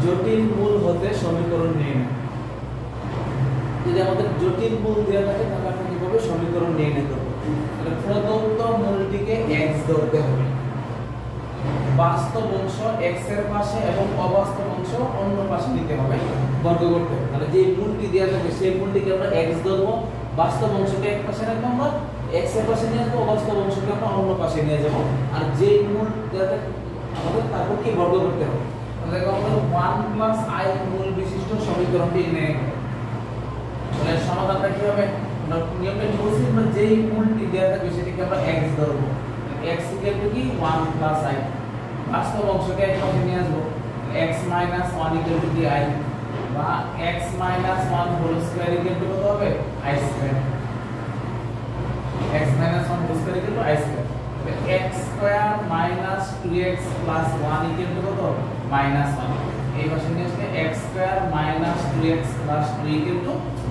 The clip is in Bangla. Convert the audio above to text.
জটিল মূল হতে সমীকরণ নির্ণয়। যদি আমাদের জটিল মূল দেওয়া থাকে তাহলে আমরা কিভাবে সমীকরণ নির্ণয় করব? তাহলে প্রদত্ত মূলটিকে x ধরতে হবে, বাস্তব অংশ x এর পাশে এবং অবাস্তব অংশ অন্য পাশে নিতে হবে, বর্গ করতে হবে। তাহলে যে মূলটি দেওয়া থাকে সেই মূলটিকে আমরা x ধরব, বাস্তব অংশকে এক পাশে রাখবো, আমরা x এর পাশে নিয়ে আসবো, অবাস্তব অংশকে আমরা অন্য পাশে নিয়ে যাব। আর যে মূল দেওয়া থাকে আমাদের তারপর কি বর্গ করতে হবে। তাহলে আমরা 1 + i মূল বিশিষ্ট সমীকরণটি নির্ণয় করব। তাহলে সমাধানটা কি হবে? আমরা নিয়মটা কি বলছি, আমরা যেই মূলটি দেওয়া থাকবে সেটাকে আমরা x ধরব। x = কি 1 + i, বাস্তব অংশকে এক পাশে নিয়ে আসবো, x - 1 = di বা x - 1 হোল স্কয়ার = কত হবে? i square. x - 1 whole square = i square. তাহলে x স্কয়ার - 2x + 1 = কত? -1। এই পাশে নিয়ে আসলে x স্কয়ার - 2x + 2 =